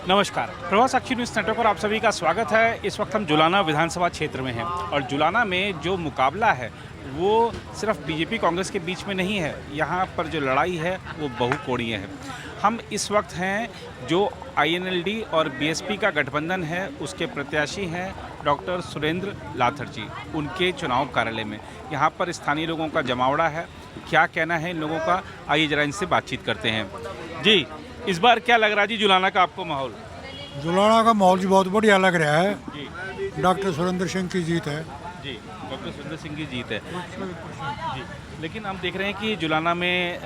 नमस्कार, प्रभात साक्षी news network पर आप सभी का स्वागत है। इस वक्त हम जुलाना विधानसभा क्षेत्र में हैं और जुलाना में जो मुकाबला है वो सिर्फ बीजेपी कांग्रेस के बीच में नहीं है। यहाँ पर जो लड़ाई है वो बहुकोणीय है। हम इस वक्त हैं जो आईएनएलडी और बीएसपी का गठबंधन है उसके प्रत्याशी हैं डॉक्टर सुरेंद्र लाथर जी, उनके चुनाव कार्यालय में। यहाँ पर स्थानीय लोगों का जमावड़ा है। क्या कहना है इन लोगों का, आइए जरा इनसे बातचीत करते हैं। जी, इस बार क्या लग रहा है जी जुलाना का आपको माहौल? जुलाना का माहौल जी बहुत बढ़िया लग रहा है। जी डॉक्टर सुरेंद्र सिंह की जीत है। जी, डॉक्टर सुरेंद्र सिंह की जीत है जी। लेकिन हम देख रहे हैं कि जुलाना में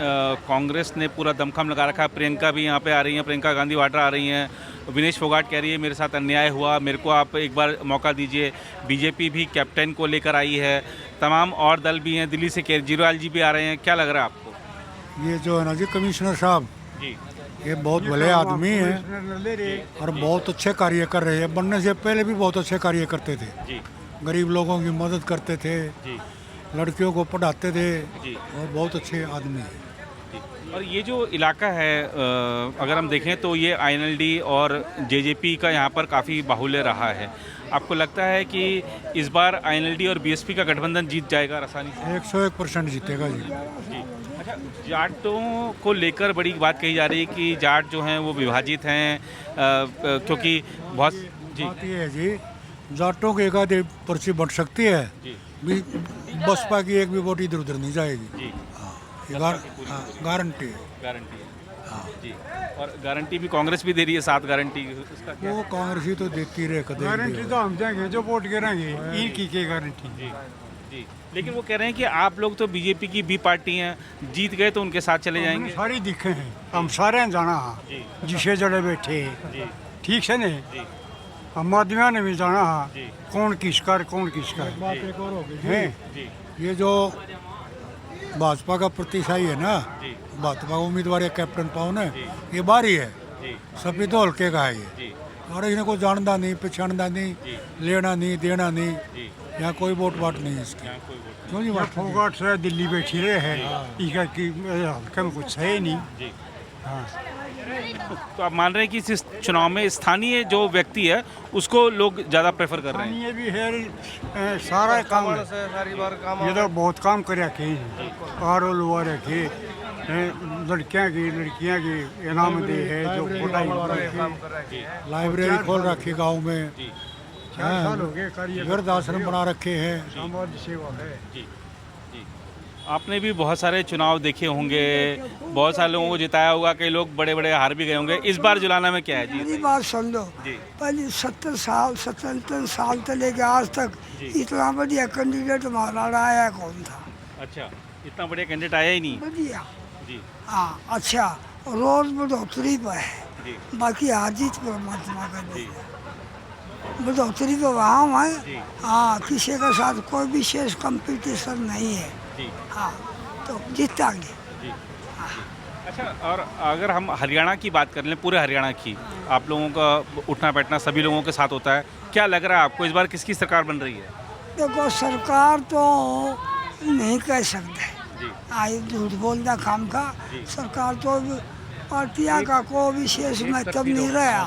कांग्रेस ने पूरा दमखम लगा रखा है। प्रियंका भी यहाँ पे आ रही हैं, प्रियंका गांधी वाड्रा आ रही हैं। विनेश फोगाट कह रही है मेरे साथ अन्याय हुआ, मेरे को आप एक बार मौका दीजिए। बीजेपी भी कैप्टन को लेकर आई है, तमाम और दल भी हैं। दिल्ली से केजरीवाल जी भी आ रहे हैं। क्या लग रहा है आपको? ये जो है ना जी कमिश्नर साहब, जी ये बहुत भले आदमी हैं और बहुत अच्छे कार्य कर रहे हैं। बनने से पहले भी बहुत अच्छे कार्य करते थे। जी गरीब लोगों की मदद करते थे, जी लड़कियों को पढ़ाते थे जी और बहुत अच्छे आदमी हैं। जी। और ये जो इलाका है अगर हम देखें तो ये आईएनएलडी और जेजेपी का यहाँ पर काफ़ी बाहुल्य रहा है। आपको लगता है कि इस बार आईएनएलडी और बीएसपी का गठबंधन जीत जाएगा आसानी से? 101% जीतेगा जी। जी। अच्छा, जाटों को लेकर बड़ी बात कही जा रही है कि जाट जो हैं वो विभाजित हैं क्योंकि बहुत जी बात ये है जी, जाटों की एक आधी पर्ची बट सकती है, जी बसपा की एक भी वोट इधर उधर नहीं जाएगी। जी हाँ, ये गारंटी है। गारंटी है हाँ, जी। और गारंटी भी कांग्रेस भी दे रही है, 7 गारंटी। उसका क्या? वो कांग्रेस ही तो देती रहे कदम। गारंटी तो हम देंगे जो वोट गिरेंगे इनकी के गारंटी। जी जी। लेकिन वो कह रहे हैं कि आप लोग तो बीजेपी की बी पार्टी हैं, जीत गए तो उनके साथ चले जाएंगे। सारी दिखे हैं, हम सारे जाना जी हाँ जिसे जड़े बैठे जी ठीक है ने जी हम आदमियों ने भी जाना हाँ जी कौन किसका कौन किसका बात एक और होगी है। जी ये जो भाजपा का प्रतिशाही है ना, जी भाजपा उम्मीदवार है कैप्टन पवन है, ये बारी है जी सभी तो हल्के का है ये। जी और इन्हें को जानता नहीं, पहचानता नहीं, जी लेना नहीं, देना नहीं, जी। यहाँ कोई वोट वाट नहीं है इसकी। यहाँ कोई वोट क्यों जी ये बात? फोगाट से दिल्ली बैठी रहे है इसका की हल्के में कुछ है नहीं। जी। हाँ तो आप मान रहे हैं कि इस चुनाव में स्थानीय जो व्यक्ति है उसको लोग ज़्यादा प्रेफर कर रहे हैं? ये भी है सारा काम ये तो बहुत काम कर रखे हैं। आर लुआ रखे लड़कियां की इनाम दे है जो पढ़ाई लाइब्रेरी खोल रखी गांव में, जी 4 साल हो गए कार्य वृद्ध आश्रम बना रखे हैं। समाज सेवा है। जी जी। आपने भी बहुत सारे चुनाव देखे होंगे, बहुत सारे लोगों को जिताया होगा, कई लोग बड़े बड़े हार भी गए होंगे। इस बार जुलाना में क्या है जी? मेरी बात सुन लो, जी पहले 77 साल से लेके आज तक जी। इतना बढ़िया कैंडिडेट हमारा आया कौन था? अच्छा, इतना बढ़िया कैंडिडेट आया ही नहीं। बढ़िया। जी हाँ अच्छा, रोज बढ़ोतरी पर है, जी बाकी हार जीत परमात्मा का जी नहीं। बढ़ोतरी तो वहाँ जी। है। हाँ, किसी के साथ कोई विशेष कंपटीशन नहीं है। जी हाँ, तो जीतेंगे। जी जी। अच्छा, और अगर हम हरियाणा की बात कर लें, पूरे हरियाणा की, आप लोगों का उठना बैठना सभी लोगों के साथ होता है। क्या लग रहा है आपको इस बार किसकी सरकार बन रही है? देखो, सरकार तो नहीं कह सकते, जी आई झूठ बोलना काम का। जी। सरकार तो पार्टियां का कोई विशेष महत्व नहीं रहा।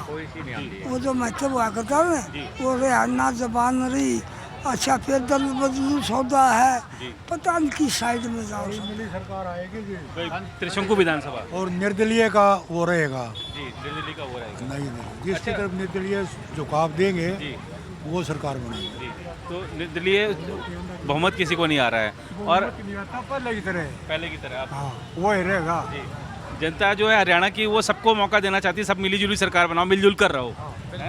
वो जो महत्व हुआ करता है जी। ना, वो रहना जबान रही। अच्छा, फिर दल बदलू सौदा है, जी। पता नहीं किस साइड में जाओ। मिली सरकार आएगी जी। त्रिशंकु विधानसभा। और निर्दलीय का वो रहेगा। जी, दिल्ली का वो रहेगा। नहीं नहीं, जिसकी अच्छा। तरफ निर्दलीय झुकाव देंगे जी वो सरकार बनेगी। जी। तो निर्दलीय बहुमत किसी को नहीं आ रहा है और पहले की तरह पहले की तरह आप हाँ वो ही रहेगा। जी, जनता जो है हरियाणा की वो सबको मौका देना चाहती है, सब मिलीजुली सरकार बनाओ, मिलजुल कर रहो।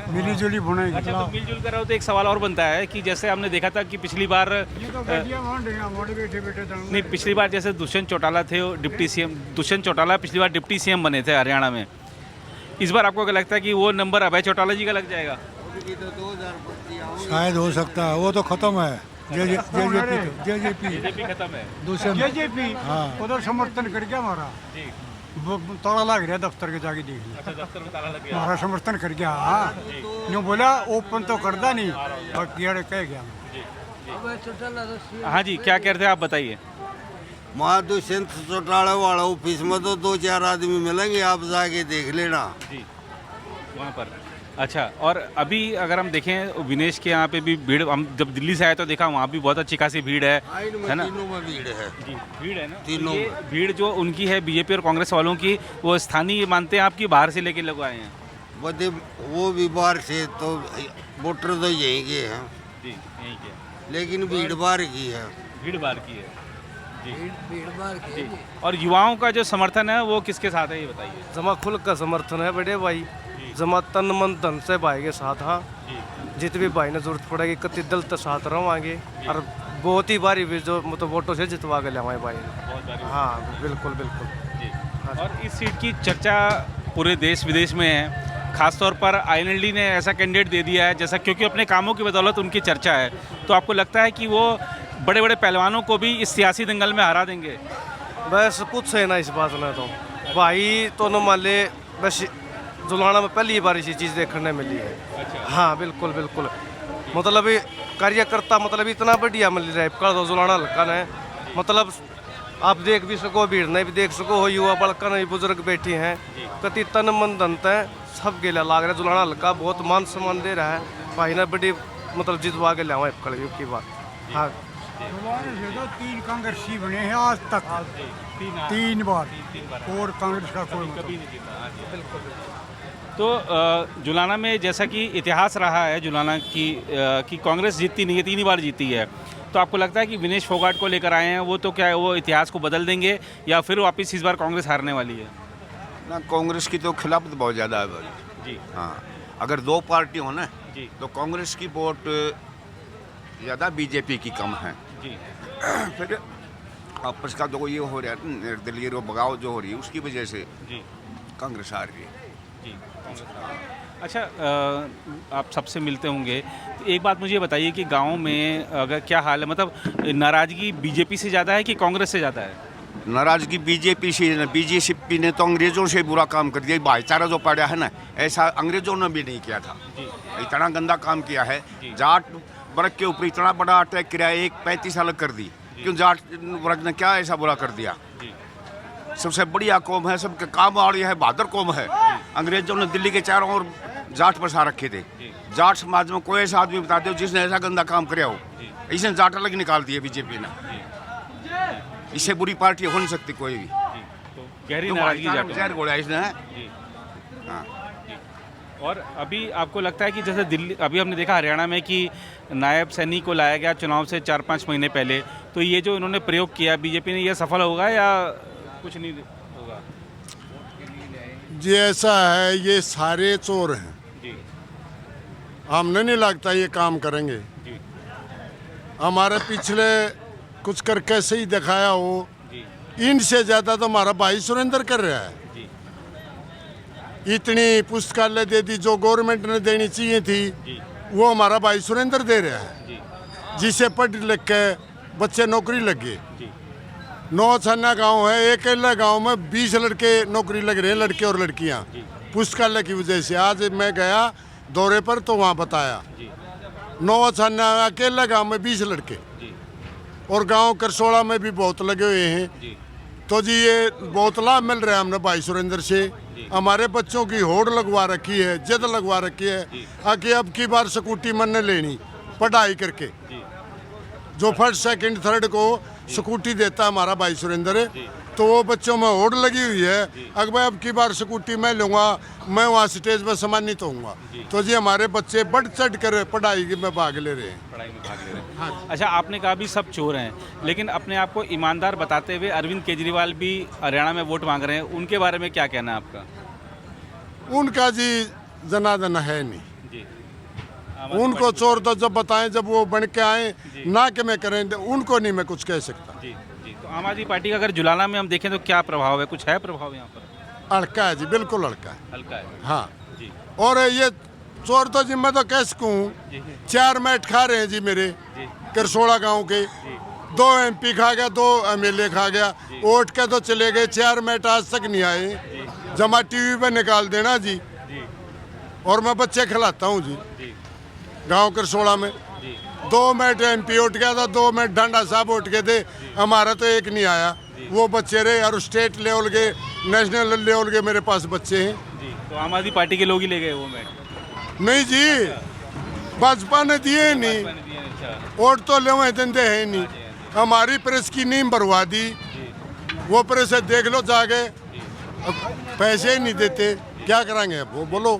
मिली जुली बनेगी। अच्छा, तो मिलजुल कर रहो तो एक सवाल और बनता है कि जैसे हमने देखा था कि पिछली बार ये तो गड्डियां मान रहे हैं हमारे बैठे बैठे नहीं, पिछली बार जैसे दुष्यंत चौटाला थे वो डिप्टी सीएम, दुष्यंत चौटाला पिछली बार डिप्टी सीएम बने थे हरियाणा में। इस बार आपको क्या लगता है कि वो नंबर अभय चौटाला जी का लग जाएगा? शायद हो सकता है, वो तो खत्म है। जेजेपी बीजेपी खत्म है। दुष्यंत। जेजेपी हाँ। उधर समर्थन कर गया हमारा जी। ताला लग रहा दफ्तर के जाके देख लिया। अच्छा, दफ्तर में ताला लग गया। हमारा समर्थन कर गया। हाँ यूँ बोला ओपन तो करता नहीं बाकी यार कह गया। हाँ जी, क्या कह रहे थे आप, बताइए। वहाँ दुष्यंत चौटाला वाला ऑफिस में तो 2-4 आदमी मिलेंगे, आप जाके देख लेना। जी वहाँ पर। अच्छा, और अभी अगर हम देखें विनेश के यहाँ पे भी भीड़, हम जब दिल्ली से आए तो देखा वहाँ भी बहुत अच्छी खासी भीड़ है ना? तीनों में भीड़ है। जी, भीड़ है ना? तीनों ये में। भीड़ जो उनकी है बीजेपी और कांग्रेस वालों की, वो स्थानीय मानते हैं आपकी, बाहर से लेके लोग आए हैं? वो भी बाहर से, तो वोटर तो यहीं के हैं, जी, यहीं के। लेकिन भीड़ बाहर की है। भीड़ बाहर की है जी। और युवाओं का जो समर्थन है वो किसके साथ है, ये बताइए। जमा खुल का समर्थन है बड़े भाई, जमा तन मन धन से भाई के साथ। हाँ, जित भी भाई ने जरूरत पड़ेगी कति दल के साथ रहोगे, और बहुत ही बारी भी जो मतलब वोटों से जितवा के लाए भाई ने। हाँ बिल्कुल बिल्कुल जी। और इस सीट की चर्चा पूरे देश विदेश में है, खासतौर पर आईएनएलडी ने ऐसा कैंडिडेट दे दिया है जैसा, क्योंकि अपने कामों की बदौलत उनकी चर्चा है। तो आपको लगता है कि वो बड़े बड़े पहलवानों को भी इस सियासी दंगल में हरा देंगे? बस कुछ है ना इस बात में तो भाई, तो न मान ले बस जुलाना में पहली बार इसी चीज़ देखने मिली है। अच्छा। हाँ बिल्कुल बिल्कुल, मतलब कार्यकर्ता मतलब इतना बढ़िया मिल रहा है कर दो जुलाना हल्का ने, मतलब आप देख भी सको, भीड़ नहीं भी देख सको, हो युवा बड़का नहीं बुजुर्ग बैठे हैं, कति तन मन धन है सब गेला लाग रहा है। जुलाना हल्का बहुत मान सम्मान दे रहा है भाई ने, बड़ी मतलब जितवा के लावा की बात। हाँ, दोबारा से तो 3 कांग्रेसी बने हैं आज तक, 3 बार, और कांग्रेस का कोई कभी नहीं जीता। तो जुलाना में जैसा कि इतिहास रहा है जुलाना की कि कांग्रेस जीतती नहीं है, 3 ही बार जीती है, तो आपको लगता है कि विनेश फोगाट को लेकर आए हैं वो, तो क्या है वो इतिहास को बदल देंगे या फिर वापस इस बार कांग्रेस हारने वाली है? ना, कांग्रेस की तो खिलाफत बहुत ज़्यादा है भाई जी। हाँ, अगर 2 पार्टी हो ना जी तो कांग्रेस की वोट ज़्यादा, बीजेपी की कम है। जी फिर आपस का जो ये हो रहा है निर्दलीय बगाव जो हो रही है उसकी वजह से जी कांग्रेस हार रही है। जी अच्छा, आप सबसे मिलते होंगे, तो एक बात मुझे बताइए कि गांव में अगर क्या हाल है, मतलब नाराज़गी बीजेपी से ज़्यादा है कि कांग्रेस से ज़्यादा है? नाराजगी बीजेपी से, बीजेपी ने तो अंग्रेजों से बुरा काम कर दिया। भाईचारा जो पड़ा है ना, ऐसा अंग्रेजों ने भी नहीं किया था। इतना गंदा काम किया है, जाट वर्ग के ऊपर इतना बड़ा अटैक किया, 35 अलग कर दी। क्यों जाट वर्ग ने क्या ऐसा बुरा कर दिया? सबसे बढ़िया कौम है, सबके काम वाली है, बहादुर कौम है। अंग्रेजों ने दिल्ली के चारों ओर जाट बसा रखे थे। जाट समाज में कोई ऐसा आदमी बता दो जिसने ऐसा गंदा काम किया हो, इसने जाट अलग निकाल दिया बीजेपी ने। इससे बुरी पार्टी हो नहीं सकती कोई भी। तो गहरी नाराजगी जाटों जहर घोड़ा इसने। जी। हाँ। और अभी आपको लगता है कि जैसे दिल्ली, अभी हमने देखा हरियाणा में कि नायब सैनी को लाया गया चुनाव से 4-5 महीने पहले, तो ये जो इन्होंने प्रयोग किया बीजेपी ने, ये सफल होगा या कुछ नहीं होगा? जी ऐसा है, ये सारे चोर हैं जी हमने नहीं लगता ये काम करेंगे। जी हमारे पिछले कुछ करके सही दिखाया हो, जी इनसे ज़्यादा तो हमारा भाई सुरेंद्र कर रहा है। जी इतनी पुस्तकालय दे दी जो गवर्नमेंट ने देनी चाहिए थी, जी वो हमारा भाई सुरेंद्र दे रहा है, जी जिसे पढ़ लिख के बच्चे नौकरी लग गए। जी 9 छन्ना गांव है, एक अकेला गांव में 20 लड़के नौकरी लग रहे हैं, लड़के और लड़कियां, पुस्तकालय की वजह से। आज मैं गया दौरे पर तो वहाँ बताया, 9 छन्ना अकेला गांव में 20 लड़के, और गांव करसोड़ा में भी बहुत लगे हुए हैं। तो जी ये बहुत लाभ मिल रहा है हमने भाई सुरेंद्र से। हमारे बच्चों की होड़ लगवा रखी है, जिद लगवा रखी है आके अब की बार स्कूटी मन ने लेनी पढ़ाई करके। जो फर्स्ट सेकंड थर्ड को स्कूटी देता हमारा भाई सुरेंद्र, तो वो बच्चों में होड़ लगी हुई है, अगर मैं अब की बार स्कूटी मैं लूँगा, मैं वहाँ स्टेज पर सम्मानित होऊंगा। तो जी हमारे बच्चे बढ़ चढ़ कर पढ़ाई में भाग ले रहे हैं। पढ़ाई में भाग ले रहे हैं। हाँ। अच्छा, आपने कहा भी सब चोर हैं, लेकिन अपने आप को ईमानदार बताते हुए अरविंद केजरीवाल भी हरियाणा में वोट मांग रहे हैं, उनके बारे में क्या कहना है आपका? उनका जी जनादन है नहीं, जी उनको चोर तो जब बताएं जब वो बन के आए ना कि मैं करें, उनको नहीं मैं कुछ कह सकता। जी जी। तो आम आदमी पार्टी का अगर जुलाना में हम देखें तो क्या प्रभाव है, कुछ है प्रभाव यहाँ पर? हल्का है जी, बिल्कुल हल्का है। हल्का है हाँ जी। और ये चोर तो जी मैं तो कह सकूँ, 4 मैट खा रहे हैं जी मेरे करसोड़ा गांव के, 2 MP खा गया, 2 MLA खा गया, वोट के तो चले गए, 4 मैट आज तक नहीं आए। जमा टीवी पे निकाल देना जी, और मैं बच्चे खिलाता हूँ जी गांव करसोड़ा में। 2 मैट MP उठ गया था, 2 मैट ढांडा साहब उठ गए थे, हमारा तो एक नहीं आया। वो बच्चे रहे, और स्टेट लेवल के नेशनल लेवल के मेरे पास बच्चे हैं। तो आम आदमी पार्टी के लोग ही ले गए वो में नहीं जी, भाजपा ने दिए ही नहीं, वोट तो ले देते है नहीं। हमारी प्रेस की नींव भरवा दी, वो प्रेस है देख लो जाके, पैसे ही नहीं देते, क्या करेंगे वो बोलो,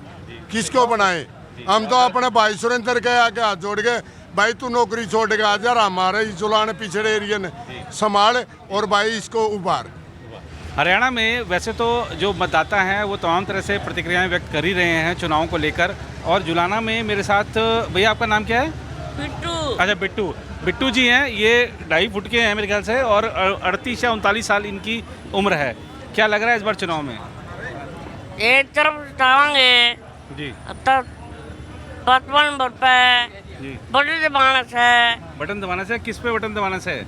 किसको बनाए। हम तो अपने भाई सुरेंद्र के आके हाथ जोड़ के, भाई तू नौकरी छोड़ के आ जा, हमारे जुलाने पिछड़े एरिया ने संभाल और भाई इसको उभार। हरियाणा में वैसे तो जो मतदाता हैं वो तमाम तरह से प्रतिक्रियाएं व्यक्त कर ही रहे हैं चुनावों को लेकर। और जुलाना में मेरे साथ, भैया आपका नाम क्या है? बिट्टू। अच्छा बिट्टू जी हैं, ये 2.5 फुट के हैं मेरे ख्याल से, और 38 या 39 साल इनकी उम्र है। क्या लग रहा है इस बार चुनाव में? एक तरफ जाएंगे जी तो 55 रुपए जी। बड़ी दबाना से बटन दबाने से? किस पे बटन दबाने से?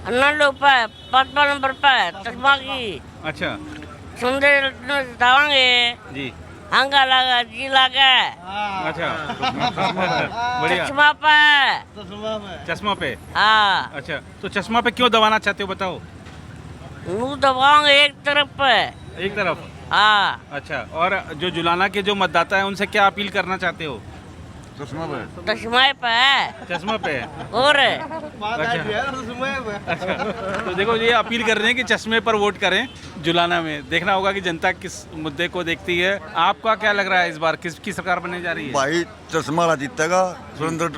9 रुपए 55 रुपए चश्मा की अच्छा सुंदर जाएंगे, जी, हंगा लगा जी लगा अच्छा बढ़िया। चश्मा पे? हाँ, अच्छा, तो चश्मा पे क्यों दबाना चाहते हो बताओ? मुँह दबाओगे एक तरफ पे। एक तरफ? हाँ। अच्छा, और जो जुलाना के जो मतदाता हैं उनसे क्या अपील करना चाहते हो? चश्मा पे चश्मा पे? और अच्छा, तो देखो ये अपील कर रहे हैं कि चश्मे पर वोट करें। जुलाना में देखना होगा कि जनता किस मुद्दे को देखती है। आपका क्या लग रहा है इस बार किसकी सरकार बनने जा रही है? भाई चश्मा वाला जीतेगा, सुरेंद्र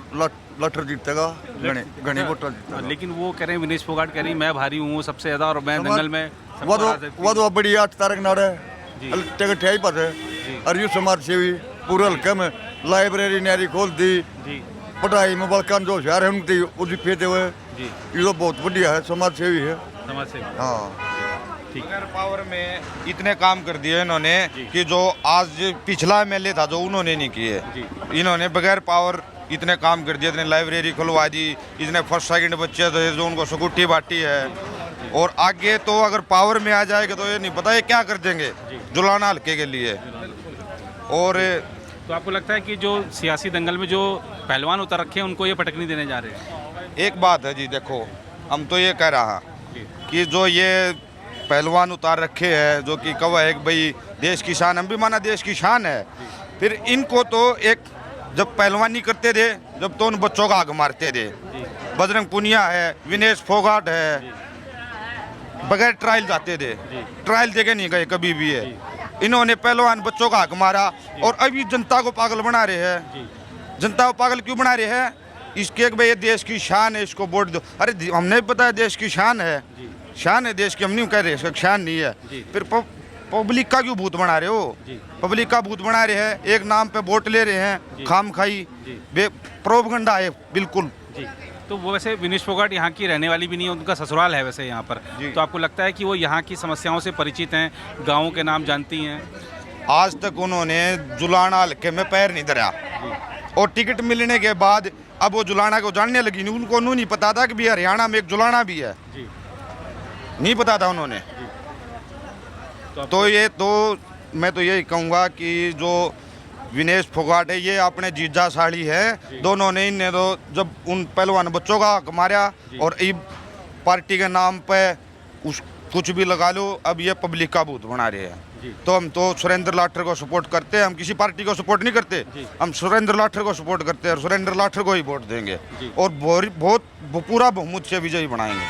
लाठर जीतेगा, घनी वोटर जीतेगा। लेकिन वो कह रहे हैं, विनेश फोगाट कह रही मैं भारी हूँ सबसे ज्यादा और मैं दंगल में सबको हरा सकती हूँ। वो तो बड़ी 8 तारीख नाड़ है, टिकट है ही पास है। और यू समाज सेवी पूरे हल्के में लाइब्रेरी नहरी खोल दी, पढ़ाई में बल्कन जो शहर है उनकी उसकी फेंते हुए, ये तो बहुत बढ़िया है, समाज सेवी है। समाज सेवी, हाँ। बगैर पावर में इतने काम कर दिए इन्होंने कि जो आज पिछला एमएलए था जो उन्होंने नहीं किए। इन्होंने बगैर पावर इतने काम कर दिए, इतने लाइब्रेरी खुलवा दी, इतने फर्स्ट सेकंड बच्चे थे जो उनको स्कूटी बांटी है। और आगे तो अगर पावर में आ जाएगा तो ये नहीं पता ये क्या कर देंगे जुलाना हल्के के लिए। और तो आपको लगता है कि जो सियासी दंगल में जो पहलवान उतर रखे हैं उनको ये पटकनी देने जा रहे हैं? एक बात है जी, देखो हम तो ये कह रहा कि जो ये पहलवान उतार रखे हैं जो कि कवा है कि भाई देश की शान, हम भी माना देश की शान है, फिर इनको तो एक जब पहलवानी करते थे जब तो उन बच्चों का आग मारते थे। बजरंग पुनिया है, विनेश फोगाट है, बगैर ट्रायल जाते थे, ट्रायल देके नहीं गए कभी भी है। इन्होंने पहलवान बच्चों का हक मारा और अभी जनता को पागल बना रहे हैं। जनता को पागल क्यों बना रहे हैं? इसके भाई ये देश की शान है, इसको वोट दो। अरे हमने पता है देश की शान है, शान है देश की, हम नहीं कह रहे इसका शान नहीं है। फिर पब्लिक का क्यों भूत बना रहे हो? पब्लिक का भूत बना रहे हैं, एक नाम पे वोट ले रहे हैं, खाम खाई प्रोपगंडा है बिल्कुल। तो वो वैसे विनेश फोगाट यहाँ की रहने वाली भी नहीं है, उनका ससुराल है वैसे यहाँ पर, तो आपको लगता है कि वो यहाँ की समस्याओं से परिचित हैं, गाँवों के नाम जानती हैं? आज तक उन्होंने जुलाना हल्के में पैर नहीं धरा और टिकट मिलने के बाद अब वो जुलाना को जानने लगी। उनको नहीं पता था कि भी हरियाणा में एक जुलाना भी है, नहीं पता था उन्होंने। तो ये तो मैं तो यही कहूँगा कि जो विनेश फोगाट है ये अपने जीजा साड़ी है, दोनों ने इन्हें तो जब उन पहलवान बच्चों का हक मारा और ये पार्टी के नाम पे उस कुछ भी लगा लो, अब ये पब्लिक का भूत बना रहे हैं। तो हम तो सुरेंद्र लाठर को सपोर्ट करते हैं, हम किसी पार्टी को सपोर्ट नहीं करते, हम सुरेंद्र लाठर को सपोर्ट करते हैं और सुरेंद्र लाठर को ही वोट देंगे और बहुत पूरा बहुमत से विजयी बनाएंगे।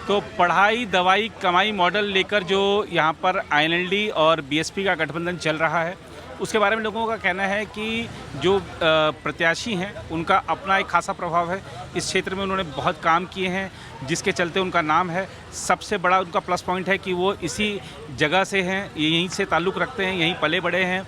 तो पढ़ाई दवाई कमाई मॉडल लेकर जो यहाँ पर आईएनएलडी और बीएसपी का गठबंधन चल रहा है उसके बारे में लोगों का कहना है कि जो प्रत्याशी हैं उनका अपना एक खासा प्रभाव है। इस क्षेत्र में उन्होंने बहुत काम किए हैं जिसके चलते उनका नाम है। सबसे बड़ा उनका प्लस पॉइंट है कि वो इसी जगह से हैं, यहीं से ताल्लुक़ रखते हैं, यहीं पले बड़े हैं।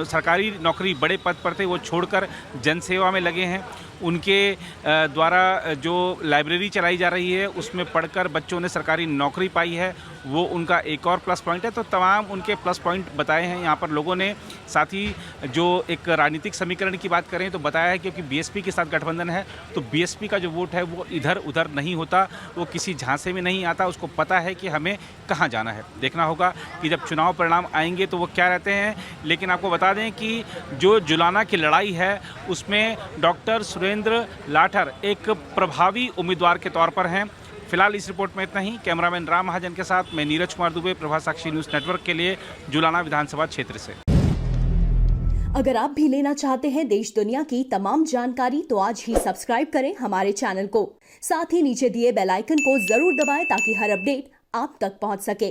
सरकारी नौकरी बड़े पद पर थे, वो छोड़कर जनसेवा में लगे हैं। उनके द्वारा जो लाइब्रेरी चलाई जा रही है उसमें पढ़कर बच्चों ने सरकारी नौकरी पाई है, वो उनका एक और प्लस पॉइंट है। तो तमाम उनके प्लस पॉइंट बताए हैं यहाँ पर लोगों ने। साथ ही जो एक राजनीतिक समीकरण की बात करें तो बताया है क्योंकि बीएसपी के साथ गठबंधन है तो बीएसपी का जो वोट है वो इधर उधर नहीं होता, वो किसी झांसे में नहीं आता, उसको पता है कि हमें कहाँ जाना है। देखना होगा कि जब चुनाव परिणाम आएंगे तो वो क्या रहते हैं। लेकिन आपको बता दें कि जो जुलाना की लड़ाई है उसमें डॉक्टर सुरेंद्र लाठर एक प्रभावी उम्मीदवार के तौर पर हैं। फिलहाल इस रिपोर्ट में इतना ही। कैमरामैन राम महाजन के साथ मैं नीरज कुमार दुबे, प्रभा साक्षी न्यूज़ नेटवर्क के लिए जुलाना विधानसभा क्षेत्र से। अगर आप भी लेना चाहते हैं देश दुनिया की तमाम जानकारी तो आज ही सब्सक्राइब करें हमारे चैनल को। साथ ही नीचे दिए बेल आइकन को जरूर दबाएं ताकि हर अपडेट आप तक पहुंच सके।